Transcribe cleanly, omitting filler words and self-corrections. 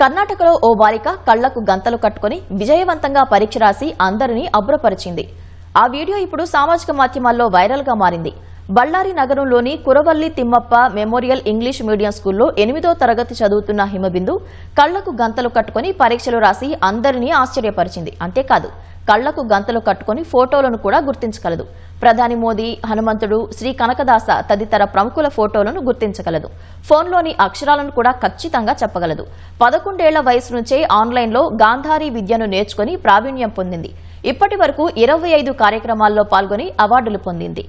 కర్ణాటకలో ఓ బాలిక కళ్లకు గంతలు కట్టుకుని విజయవంతంగా పరీక్ష రాసి అందరినీ అబ్బురపరిచింది. ఆ వీడియో ఇప్పుడు సామాజిక మాధ్యమాల్లో వైరల్ గా మారింది. బళ్ళారి నగరంలోని కురవల్లి తిమ్మప్ప మెమోరియల్ ఇంగ్లీష్ మీడియం స్కూల్లో 8వ తరగతి చదువుతున్న హిమబిందు కళ్లకు గంతలు కట్టుకుని పరీక్షలు రాసి అందరినీ ఆశ్చర్యపరిచింది. అంతేకాదు కళ్లకు గంతలు కట్టుకుని ఫోటోలను కూడా గుర్తించగలదు. ప్రధాని మోదీ, హనుమంతుడు, శ్రీ కనకదాస తదితర ప్రముఖుల ఫోటోలను గుర్తించగలదు. ఫోన్లోని అక్షరాలను కూడా ఖచ్చితంగా చెప్పగలదు. 11 ఏళ్ల వయసు నుంచే ఆన్లైన్లో గాంధారీ విద్యను నేర్చుకుని ప్రావీణ్యం పొందింది. ఇప్పటి వరకు 25 కార్యక్రమాల్లో పాల్గొని అవార్డులు పొందింది.